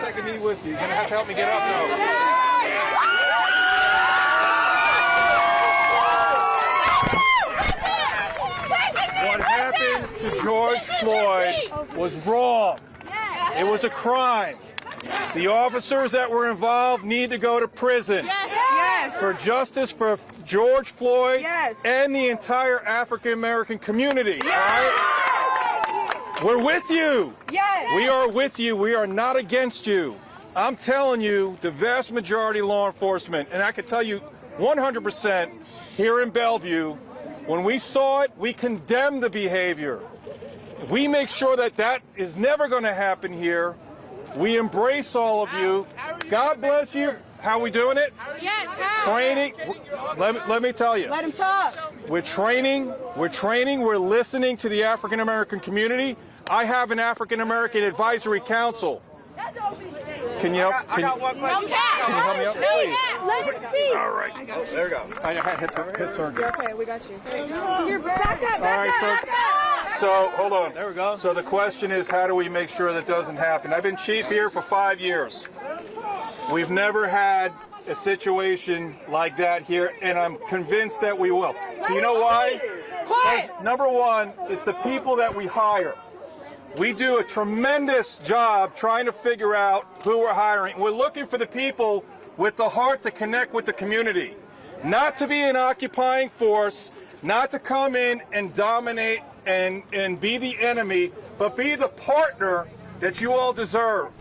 second knee with you. You're going to have to help me get up now. What happened to George Floyd was wrong. It was a crime. The officers that were involved need to go to prison. Yes. For justice for George Floyd and the entire African American community. All right? We're with you. Yes. We are with you. We are not against you. I'm telling you, the vast majority of law enforcement, and I can tell you 100% here in Bellevue, when we saw it, we condemned the behavior. We make sure that that is never going to happen here. We embrace all of you. God bless you. How are we doing it? Yes. How? Training. Let me tell you. Let him talk. We're training. We're listening to the African American community. I have an African American advisory council. Can you help? Can you help me out? Please. Let him speak. All right. Oh, there we go. I hit surgery. You're okay. We got you. You're back up. All right. So hold on. There we go. So the question is, how do we make sure that doesn't happen? I've been chief here for 5 years. We've never had a situation like that here, and I'm convinced that we will. You know why? Because, number one, it's the people that we hire. We do a tremendous job trying to figure out who we're hiring. We're looking for the people with the heart to connect with the community, not to be an occupying force, not to come in and dominate and be the enemy, but be the partner that you all deserve,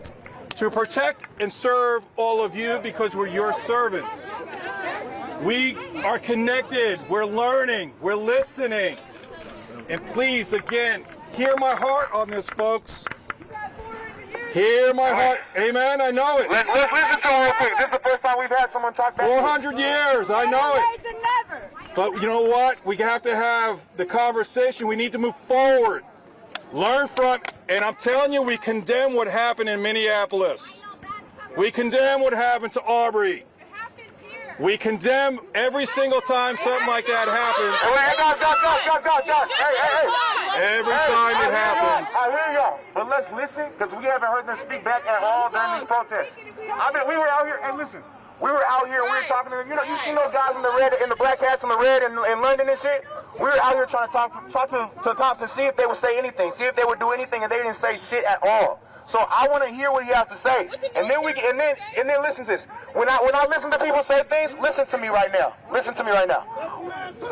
to protect and serve all of you because we're your servants. We are connected, we're learning, we're listening. And please, again, hear my heart on this, folks. Hear my heart. Amen, I know it. Let's listen to it real quick. This is the first time we've had someone talk back. 400 years, I know it. But you know what? We have to have the conversation. We need to move forward. Learn from, and I'm telling you, we condemn what happened in Minneapolis. We condemn what happened to Aubrey. We condemn every single time something like that happens. Every time it happens. I hear y'all, but let's listen, because we haven't heard them speak back at all during these protests. We were out here, and listen, we were out here, we were talking to them. You know, you seen those guys in the red, in the black hats in the red in London and shit? We were out here trying to talk to the cops and see if they would say anything, see if they would do anything, and they didn't say shit at all. So I want to hear what he has to say, and then listen to this. When I listen to people say things, listen to me right now. Listen to me right now.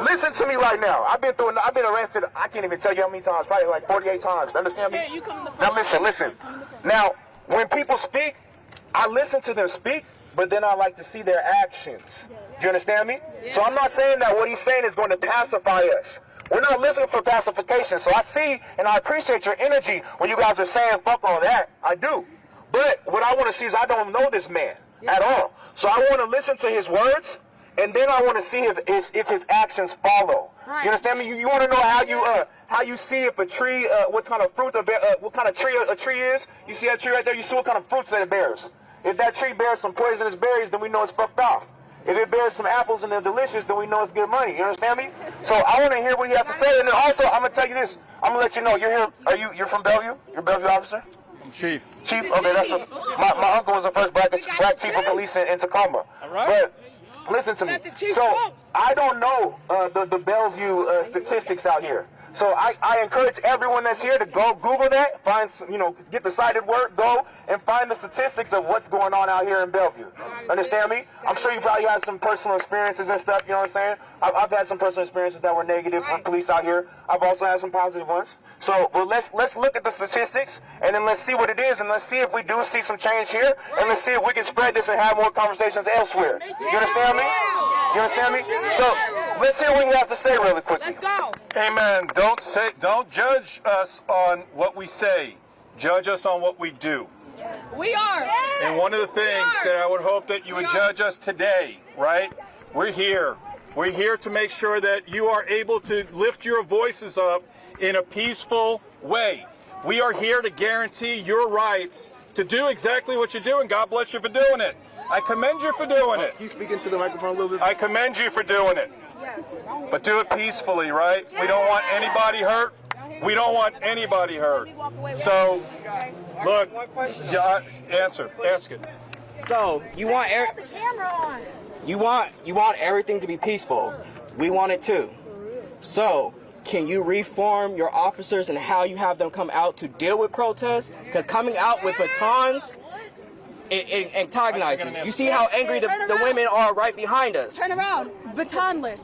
Listen to me right now. I've been arrested. I can't even tell you how many times. Probably like 48 times. Understand me? Now listen. Now when people speak, I listen to them speak, but then I like to see their actions. Do you understand me? So I'm not saying that what he's saying is going to pacify us. We're not listening for pacification. So I see and I appreciate your energy when you guys are saying fuck all that. I do. But what I want to see is I don't know this man at all. So I want to listen to his words, and then I want to see if his actions follow. Right. You understand me? You want to know how you see if a tree, what kind of fruit, what kind of tree a tree is. You see that tree right there? You see what kind of fruits that it bears. If that tree bears some poisonous berries, then we know it's fucked off. If it bears some apples and they're delicious, then we know it's good money. You understand me? So I want to hear what he has to say. And then also, I'm going to tell you this. I'm going to let you know, you're here. You're from Bellevue? You're a Bellevue officer? Chief. Chief? Okay, that's what, my uncle was the first black chief of police in Tacoma. All right. But listen to me. So I don't know the Bellevue statistics out here. So I encourage everyone that's here to go Google that, find, get the cited word, go and find the statistics of what's going on out here in Bellevue. Understand me? I'm sure you probably had some personal experiences and stuff, you know what I'm saying? I've had some personal experiences that were negative with police out here. I've also had some positive ones. So, well, let's look at the statistics, and then let's see what it is, and let's see if we do see some change here, and let's see if we can spread this and have more conversations elsewhere. You understand me? You understand me? So, let's hear what you have to say really quickly. Let's go. Amen. Don't judge us on what we say. Judge us on what we do. We are. And one of the things that I would hope that you would judge us today, right? We're here. We're here to make sure that you are able to lift your voices up in a peaceful way. We are here to guarantee your rights to do exactly what you're doing. God bless you for doing it. I commend you for doing it. He's speaking to the microphone a little bit. I commend you for doing it. But do it peacefully, right? We don't want anybody hurt. We don't want anybody hurt. So, look, ask it. So you want you want everything to be peaceful. We want it too. So can you reform your officers and how you have them come out to deal with protests? Because coming out with batons, it antagonizes. You see how angry the women are right behind us. Turn around. Batonless.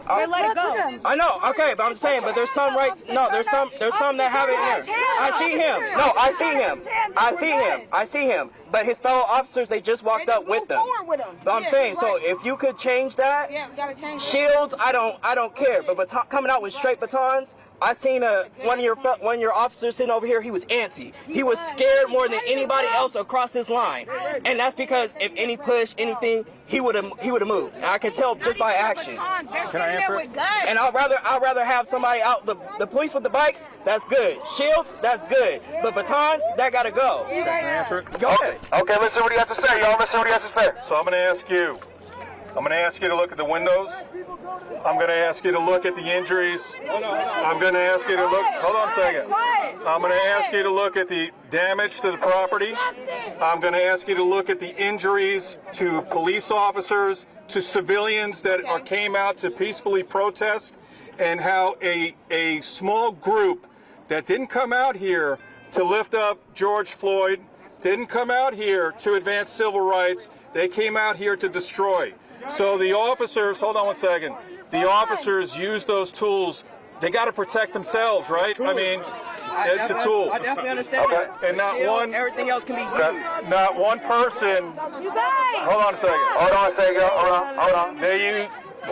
They let it go. I know, okay, but I'm saying, but there's some there's some that have it here. I see him. No, I see him. But his fellow officers, they just walked up with them. But I'm saying, so if you could change that, shields, I don't care. But coming out with straight batons, I seen one of your officers sitting over here. He was antsy. He was scared more than anybody else across this line, and that's because if any push, anything, he would have moved. And I can tell just by action. Can I answer it? And I'd rather have somebody out. The police with the bikes, that's good. Shields, that's good. But batons, that gotta go. Can I answer it? Go ahead. Okay, let's see what he has to say, y'all. Let's see what he has to say. So I'm going to ask you. I'm going to ask you to look at the windows. I'm going to ask you to look at the injuries. I'm going to ask you to look. Hold on a second. I'm going to ask you to look at the damage to the property. I'm going to ask you to look at the injuries to police officers, to civilians that came out to peacefully protest, and how a small group that didn't come out here to lift up George Floyd, didn't come out here to advance civil rights. They came out here to destroy. So the officers, hold on one second, the officers use those tools. They got to protect themselves, right? I mean, it's a tool. I definitely understand that. And not one, everything else can be used. not one person. Hold on a second. Hold on a second. Hold on.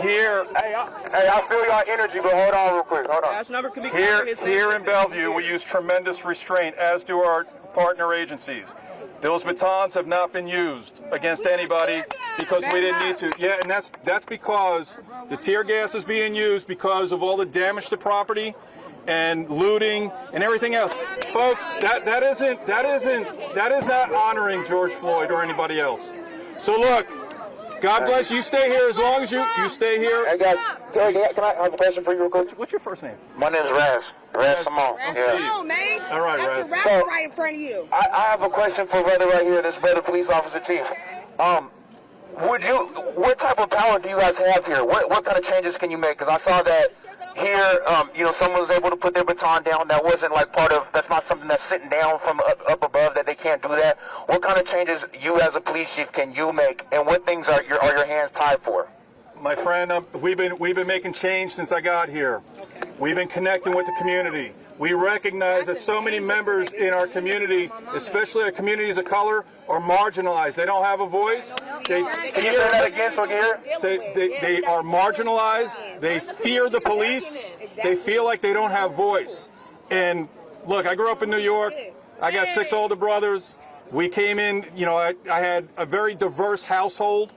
Here, Hey, I feel your energy, but hold on real quick. Hold on. Dash number can be here in Bellevue, we use tremendous restraint, as do our partner agencies. Those batons have not been used against anybody because we didn't need to. Yeah, and that's because the tear gas is being used because of all the damage to property and looting and everything else. Folks, that is not honoring George Floyd or anybody else. So look, God bless you. Stay here as long as you stay here. Hey guys, can I have a question for you real quick? What's your first name? My name is Raz Simone. Yeah. Man. All right, That's Raz. the rapper right in front of you. I have a question for brother right here, this brother police officer chief. What type of power do you guys have here? What kind of changes can you make? Because I saw that here, someone was able to put their baton down. That wasn't like that's not something that's sitting down from up above, that they can't do that. What kind of changes you as a police chief can you make, and what things are your hands tied for? My friend, we've been making change since I got here. We've been connecting with the community. We recognize that so many members in our community, especially our communities of color, are marginalized. They don't have a voice. Can you say that again so here? They are marginalized. They fear the police. They feel like they don't have voice. And look, I grew up in New York. I got 6 older brothers. We came in, I had a very diverse household,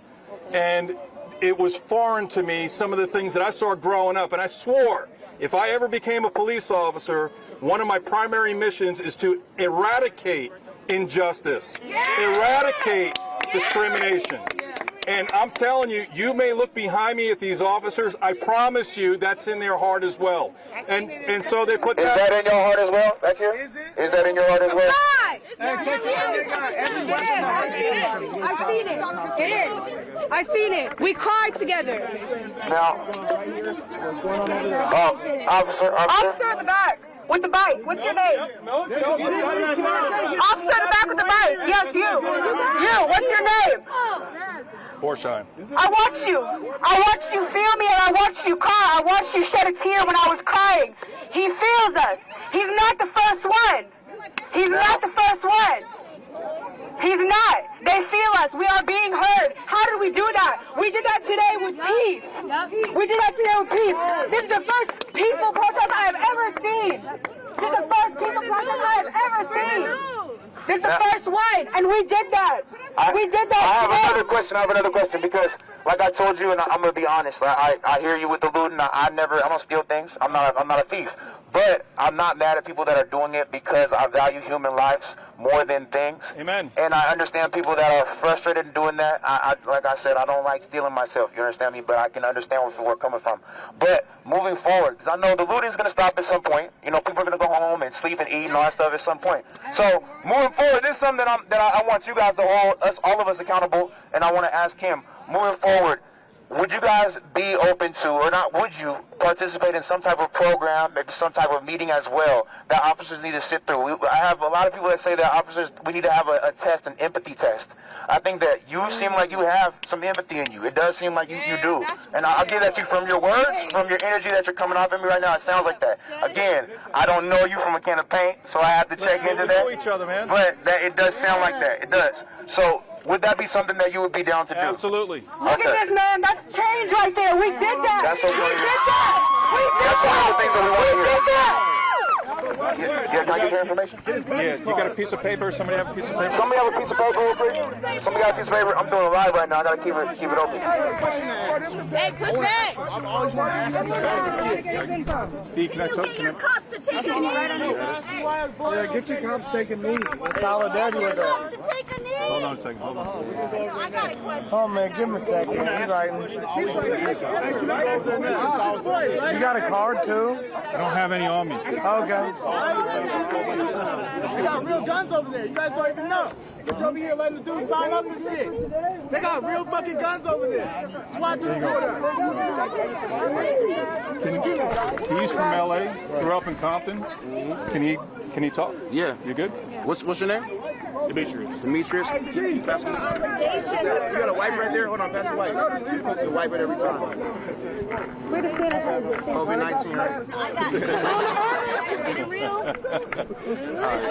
and it was foreign to me, some of the things that I saw growing up. And I swore, if I ever became a police officer, one of my primary missions is to eradicate injustice, eradicate discrimination. And I'm telling you, you may look behind me at these officers. I promise you that's in their heart as well. And so they put that. Is that in your heart as well, back here? Is that in your heart as well? I seen it. We cried together. Now, officer. Officer in the back. With the bike. What's your name? Officer in the back with the bike. Yes, you. You. What's your name? Borsheim. I watched you. I watched you feel me, and I watched you cry. I watched you shed a tear when I was crying. He feels us. He's not the first one. He's not the first one. He's not. They feel us. We are being heard. How did we do that? We did that today with peace. We did that today with peace. This is the first peaceful protest I have ever seen. This is the first peaceful protest I have ever seen. This is the first one, and we did that. We did that I today. have another question, because like I told you, and I'm gonna be honest, I hear you with the looting. I don't steal things. I'm not a thief. But I'm not mad at people that are doing it, because I value human lives more than things. Amen. And I understand people that are frustrated in doing that. Like I said, I don't like stealing myself. You understand me? But I can understand where we're coming from. But moving forward, because I know the looting is going to stop at some point. You know, people are going to go home and sleep and eat and all that stuff at some point. So moving forward, this is something that I want you guys to all of us accountable. And I want to ask him, moving forward, would you guys be open to, or not, would you participate in some type of program, maybe some type of meeting as well, that officers need to sit through? I have a lot of people that say that officers, we need to have a test, an empathy test. I think that you seem like you have some empathy in you. It does seem like you do. And I'll give that to you from your words, from your energy that you're coming off of me right now. It sounds like that. Again, I don't know you from a can of paint, so I have to check into that. We know each other, man. But it does sound like that. It does. So would that be something that you would be down to do? Absolutely. Look at this, man. That's change right there. We did that. That's what we did that. That's one of the things that we want to hear. did that. Yeah, can I get your information? Yeah, you got a piece of paper? Somebody have a piece of paper? Somebody have a piece of paper real quick? Somebody got a piece of paper? I'm doing a live right now. I got to keep it open. Hey, push back. D, can I talk to Your cops to take a knee. Yeah, get your cops taking me. Solidarity with us. Cops to take a knee. Hold on a second. Hold on. I got a question. Oh man, give him a second. He's writing. You got a card too? I don't have any on me. Okay. They got real guns over there. You guys don't even know. But you over here letting the dudes sign up and shit. They got real fucking guns over there. SWAT dudes He's from LA, grew up in Compton. Can he talk? Yeah. You good? What's your name? Demetrius. Demetrius. You got a wipe right there? Hold on, pass the wipe. You wipe it every time. COVID-19, right?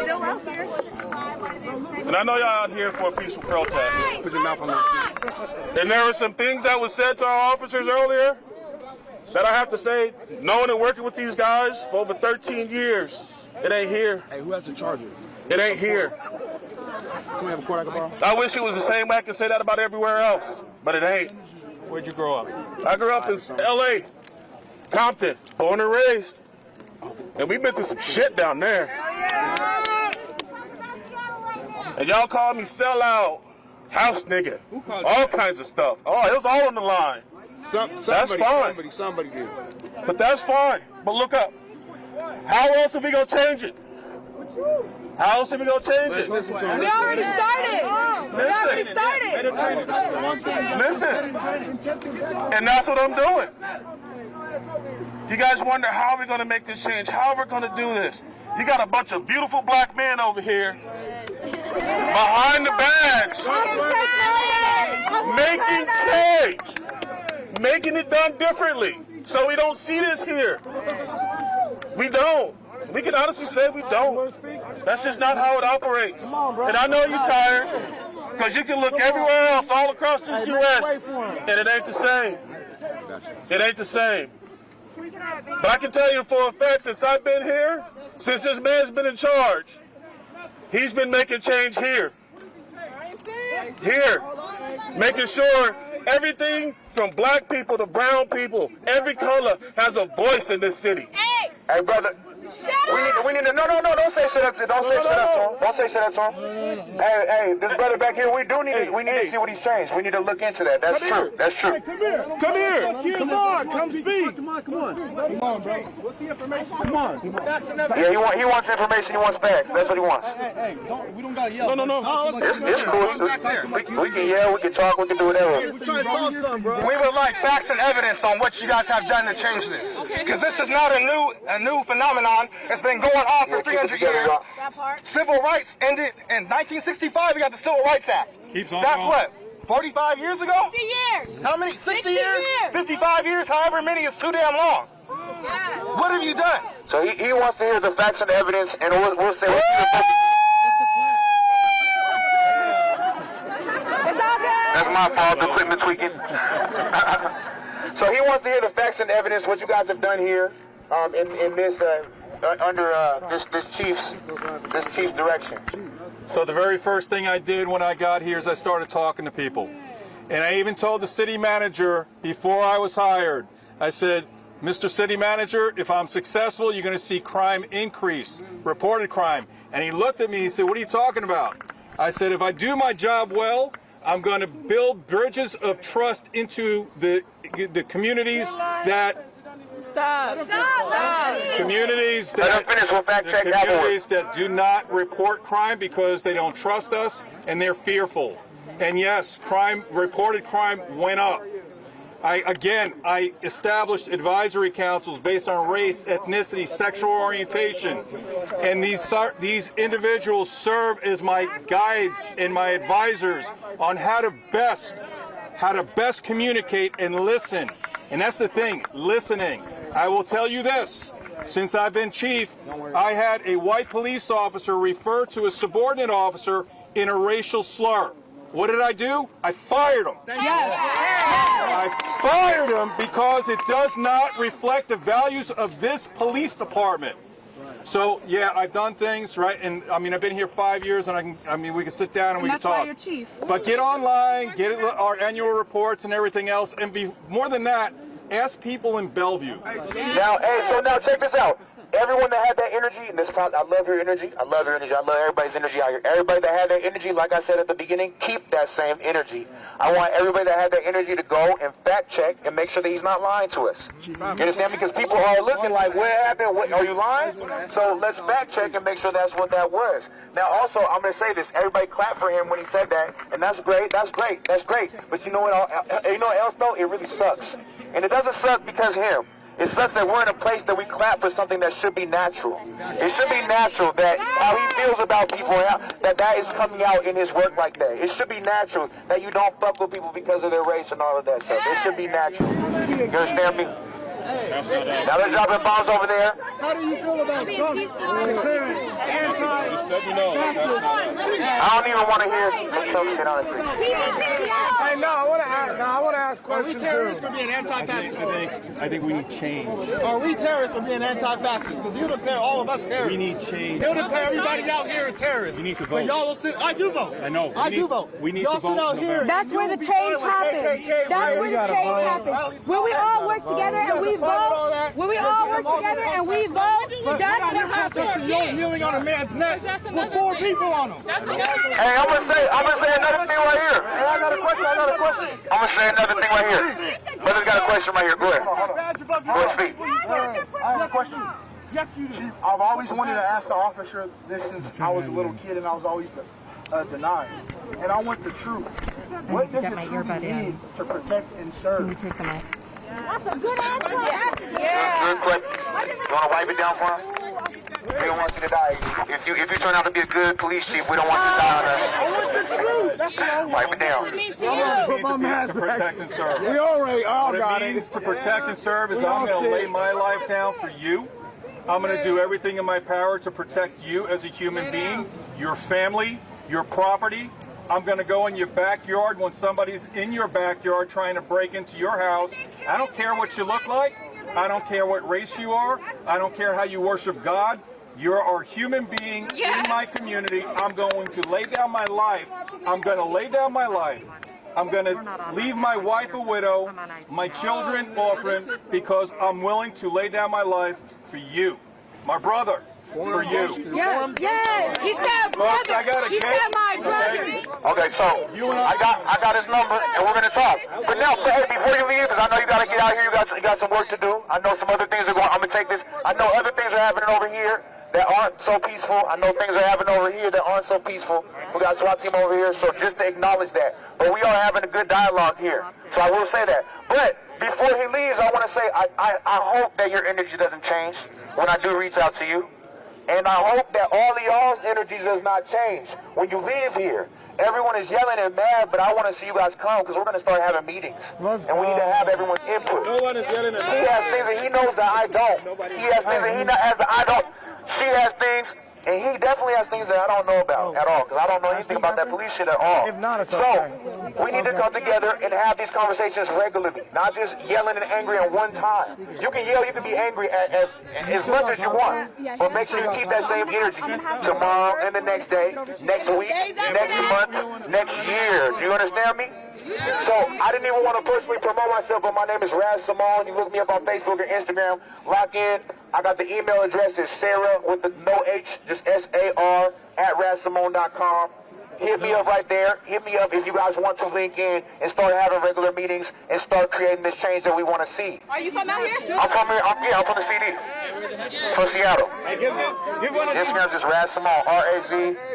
Still out here. And I know y'all out here for a peaceful protest. Put your mouth on that. And there were some things that was said to our officers earlier that I have to say, knowing and working with these guys for over 13 years, it ain't here. Hey, who has the charger? It ain't here. Can we have a cord I can borrow? I wish it was the same way I can say that about everywhere else, but it ain't. Where'd you grow up? I grew up in LA, Compton, born and raised. And we've been through some shit down there. And y'all call me sellout, house nigga, all kinds of stuff. Oh, it was all on the line. That's fine. Somebody did. But that's fine. But look up. How else are we gonna change it? How else are we gonna change it? Listen to him. We already started. We already started. Listen. And that's what I'm doing. You guys wonder how we're gonna make this change, how we're gonna do this. You got a bunch of beautiful black men over here behind the badge, making change, making it done differently. So we don't see this here. We don't. We can honestly say we don't. That's just not how it operates. And I know you're tired, because you can look everywhere else all across this U.S. and it ain't the same. It ain't the same. But I can tell you for a fact, since I've been here, since this man's been in charge, he's been making change here. Here. Making sure everything from black people to brown people, every color has a voice in this city. Hey, brother. We need to, no, don't say shit up to him. Don't say shit up to him. Don't say shit up to him. Hey, this brother back here, we need to see what he's changed. We need to look into that. That's true. That's true. Come here. Come on, come speak. Come on, bro. What's the information? Come on. Yeah, he wants information. He wants facts. That's what he wants. Hey, we don't gotta yell. No. It's cool. We can yell, we can talk, we can do whatever. We're trying to solve something, bro. We would like facts and evidence on what you guys have done to change this. Because this is not a new phenomenon. It's been going on for 300 years. Civil rights ended in 1965. We got the Civil Rights Act. Keeps on That's going. what, 45 years ago? 50 years. How many? 60 years? 55 years? However many is too damn long. Yeah. What have you done? So he wants to hear the facts and the evidence, and we'll say what's the focus. That's my fault, the equipment tweaking. So he wants to hear the facts and evidence, what you guys have done here in this under this chief's direction. So the very first thing I did when I got here is I started talking to people. And I even told the city manager before I was hired, I said, Mr. City Manager, if I'm successful, you're going to see crime increase, reported crime. And he looked at me and he said, what are you talking about? I said, if I do my job well, I'm going to build bridges of trust into the communities that communities that do not report crime because they don't trust us and they're fearful. And yes, reported crime went up. I established advisory councils based on race, ethnicity, sexual orientation, and these individuals serve as my guides and my advisors on how to best communicate and listen. And that's the thing, listening. I will tell you this, since I've been chief, I had a white police officer refer to a subordinate officer in a racial slur. What did I do? I fired him. Yes. I fired him because it does not reflect the values of this police department. So yeah, I've done things right, and I mean I've been here 5 years, and we can sit down and we can talk. That's why you're chief. But get online, get our annual reports and everything else, and be more than that. Ask people in Bellevue. Now, so check this out. Everyone that had that energy, and I love your energy. I love your energy. I love everybody's energy out here. Everybody that had that energy, like I said at the beginning, keep that same energy. I want everybody that had that energy to go and fact check and make sure that he's not lying to us. You understand? Because people are looking like, what happened? Are you lying? So let's fact check and make sure that's what that was. Now, also, I'm going to say this. Everybody clapped for him when he said that, and that's great. That's great. That's great. But you know what else, though? It really sucks. And it doesn't suck because of him. It sucks that we're in a place that we clap for something that should be natural. It should be natural that how he feels about people, that is coming out in his work like that. It should be natural that you don't fuck with people because of their race and all of that stuff. It should be natural. You understand me? Now they're dropping bombs over there. How do you feel about Trump declaring anti-fascist? I don't even want to hear Trump shit, honestly. Hey, no, I want to ask questions. Are we terrorists for being anti-fascist? I think we need change. Are we terrorists for being anti-fascist? Because you declare all of us terrorists. We need change. He'll declare everybody out here a terrorist. We need to vote. But y'all will sit. I do vote. I know. I do vote. We need y'all to vote. Sit out here. That's where the change happens. That's where the change happens. When we all work together and we vote, when we all work together and we vote, that's what happens. You're kneeling on a man's neck with 4 people on him. Hey, I'm gonna say another thing right here. Hey, I got a question. I'm gonna say another thing right here. Brother's got a question right here. Go ahead. Go ahead, speak. I have a question. Yes, you do. Chief, I've always wanted to ask the officer this since I was a little kid, and I was always denied. And I want the truth. What does the truth need to protect and serve? That's a good answer. Good question. You want to wipe it down for him? We don't want you to die. If you turn out to be a good police chief, we don't want you to die on us. I want the truth. That's what I want. Wipe it down. Put my mask To protect and serve. We already all got What it means to protect and serve is We I'm all going to see lay it. my life down for you. I'm going to do everything in my power to protect you as a human being, your family, your property. I'm going to go in your backyard when somebody's in your backyard trying to break into your house. I don't care what you look like. I don't care what race you are. I don't care how you worship God. You're a human being in my community. I'm going to lay down my life. I'm going to lay down my life. I'm going to leave my wife a widow, my children orphan, because I'm willing to lay down my life for you, my brother, for you. Yes. He said brother. He said my brother. Okay, so I got his number, and we're gonna talk. But now, hey, before you leave, because I know you gotta get out here, you got some work to do. I know some other things are going. I'm gonna take this. I know other things are happening over here that aren't so peaceful. I know things are happening over here that aren't so peaceful. We got a SWAT team over here, so just to acknowledge that. But we are having a good dialogue here, so I will say that. But before he leaves, I want to say I hope that your energy doesn't change when I do reach out to you. And I hope that all of y'all's energy does not change when you leave here. Everyone is yelling and mad, but I want to see you guys come because we're going to start having meetings. And we need to have everyone's input. No one is yelling at He has things that he knows that I don't. He has things that he has that I don't. She has things, and he definitely has things that I don't know about at all because I don't know anything about that police shit at all. If not, it's so okay. we need to come together and have these conversations regularly, not just yelling and angry at one time. You can yell, you can be angry as much as you want, but make sure you keep that same energy tomorrow and the next day, next week, next month, next year. Do you understand me? So I didn't even want to personally promote myself, but my name is Raz Simone. You look me up on Facebook or Instagram. Lock in. I got the email address is Sarah with the no H, just SAR @razsimone.com. Hit me up right there. Hit me up if you guys want to link in and start having regular meetings and start creating this change that we want to see. Are you from out here? I'm from here. I'm from the CD. From Seattle. Instagram is Raz Simone,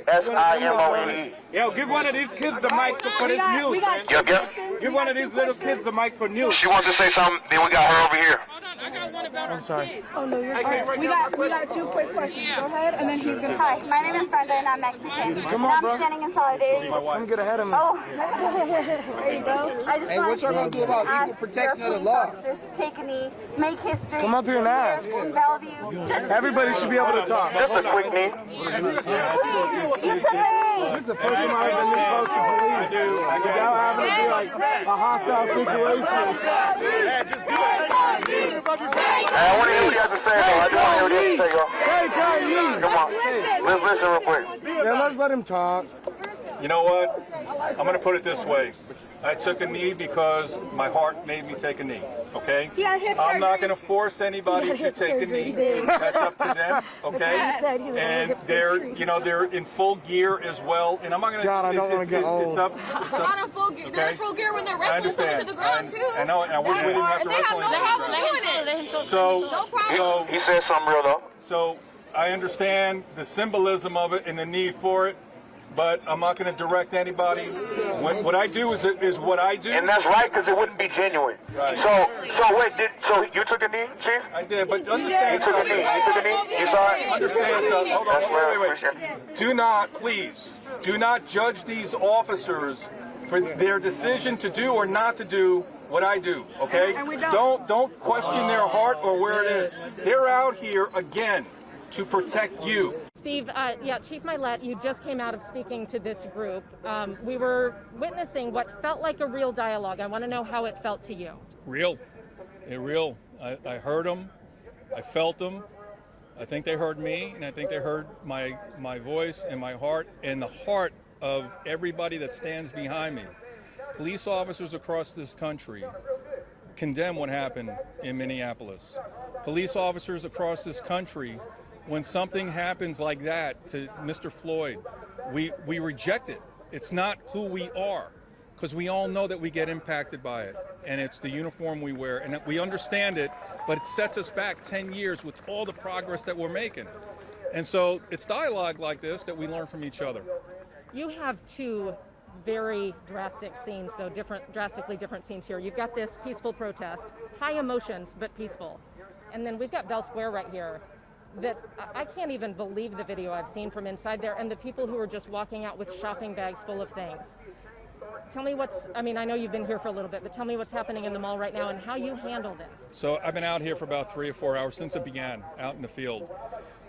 RAZSIMONE. Yo, give one of these kids the mic for this news. Yep. Give one of these little kids the mic for news. She wants to say something, then we got her over here. I'm sorry. Oh no, you're fine. We got 2 quick questions. Go ahead, and then he's gonna. Hi, my name is Brenda and I'm Mexican. Come on, I'm bro. standing in solidarity. Come get ahead of me. Oh, there you go. I just Hey, what y'all gonna do about equal protection of the law? Take a knee, make history. Come up here and ask. Bellevue. Everybody should be able to talk. Just a quick knee. You took a knee. This is the first time I've been this close to police. Without having to be like a hostile situation. Hey, I want to hear what you have to say, though. I do want to hear what you have to say, y'all. Hey, Come on. Let's listen real quick. yeah, let's let him talk. You know what? I'm going to put it this way. I took a knee because my heart made me take a knee, okay? I'm not going to force anybody to take a knee. That's up to them, okay? And they're in full gear as well. And I'm not going to. God, I don't want to get old. Not in full gear. They're in full gear when they're wrestling someone to the ground too. I know. I wish we didn't have to wrestle anybody. So He said something real, though. So I understand the symbolism of it and the need for it, but I'm not going to direct anybody. What I do is what I do. And that's right, because it wouldn't be genuine. Right. So you took a knee, Chief? I did, but understand. You took a knee. You took a knee? You saw it? Understand something. Hold on. That's right. Wait. Do not, please, do not judge these officers for their decision to do or not to do what I do, okay? Don't question their heart or where it is. They're out here again to protect you. Steve, Chief Milet, you just came out of speaking to this group. We were witnessing what felt like a real dialogue. I want to know how it felt to you. Real. I heard them. I felt them. I think they heard me, and I think they heard my voice and my heart and the heart of everybody that stands behind me. Police officers across this country condemn what happened in Minneapolis. Police officers across this country, when something happens like that to Mr. Floyd, we reject it. It's not who we are, because we all know that we get impacted by it, and it's the uniform we wear, and we understand it, but it sets us back 10 years with all the progress that we're making. And so it's dialogue like this that we learn from each other. You have 2 very drastic scenes, though, drastically different scenes here. You've got this peaceful protest, high emotions, but peaceful. And then we've got Bell Square right here. That I can't even believe the video I've seen from inside there, and the people who are just walking out with shopping bags full of things. Tell me I know you've been here for a little bit, but tell me what's happening in the mall right now and how you handle this. So I've been out here for about 3 or 4 hours since it began, out in the field.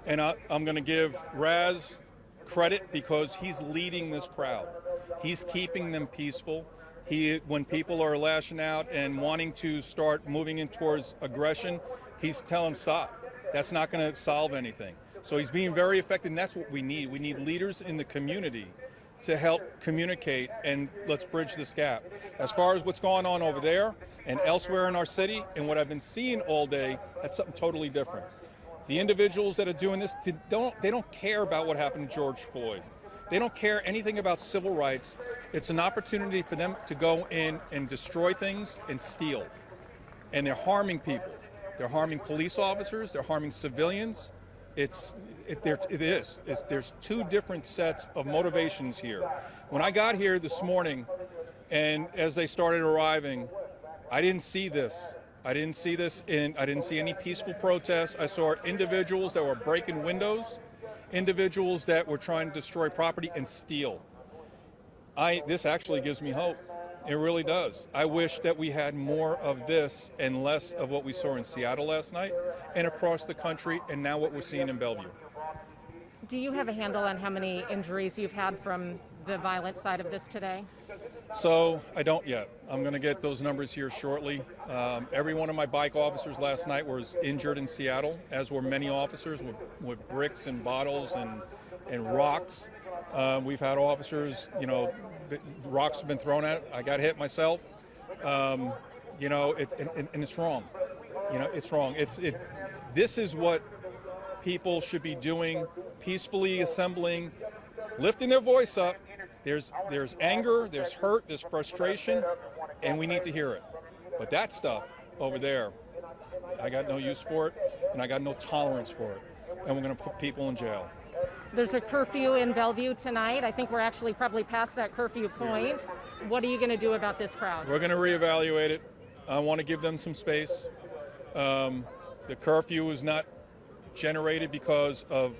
And I'm going to give Raz credit because he's leading this crowd. He's keeping them peaceful. When people are lashing out and wanting to start moving in towards aggression, he's telling them stop. That's not going to solve anything. So he's being very effective, and that's what we need. We need leaders in the community to help communicate, and let's bridge this gap. As far as what's going on over there and elsewhere in our city, and what I've been seeing all day, that's something totally different. The individuals that are doing this, they don't care about what happened to George Floyd. They don't care anything about civil rights. It's an opportunity for them to go in and destroy things and steal. And they're harming people. They're harming police officers. They're harming civilians. There's 2 different sets of motivations here. When I got here this morning, and as they started arriving, I didn't see this. I didn't see any peaceful protests. I saw individuals that were breaking windows, individuals that were trying to destroy property and steal. This actually gives me hope. It really does. I wish that we had more of this and less of what we saw in Seattle last night and across the country, and now what we're seeing in Bellevue. Do you have a handle on how many injuries you've had from the violent side of this today? So I don't yet. I'm going to get those numbers here shortly. Every one of my bike officers last night was injured in Seattle, as were many officers with bricks and bottles and rocks. We've had officers, rocks have been thrown at it. I got hit myself. You know, and it's wrong. You know, it's wrong. This is what people should be doing, peacefully assembling, lifting their voice up. There's anger, there's hurt, there's frustration, and we need to hear it. But that stuff over there, I got no use for it, and I got no tolerance for it. And we're going to put people in jail. There's a curfew in Bellevue tonight. I think we're actually probably past that curfew point. What are you going to do about this crowd? We're going to reevaluate it. I want to give them some space. The curfew is not generated because of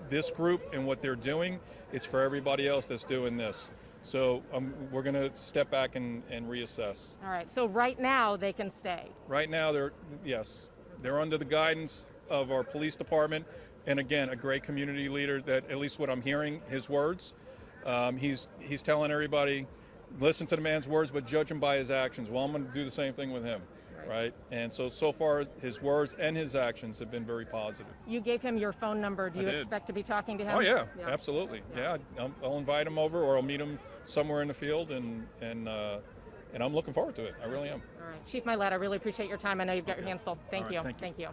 this group and what they're doing. It's for everybody else that's doing this. So we're going to step back and reassess. All right. So right now they can stay. Right now, they're under the guidance of our police department, and again, a great community leader. That, at least what I'm hearing, his words. He's telling everybody, listen to the man's words, but judge him by his actions. Well, I'm going to do the same thing with him. Right. And so far, his words and his actions have been very positive. You gave him your phone number. Do you expect to be talking to him? Oh, yeah. Absolutely. Yeah. I'll invite him over, or I'll meet him somewhere in the field, and I'm looking forward to it. I really am. All right. Chief Milet, I really appreciate your time. I know you've got your hands full. Thank you. Thank you.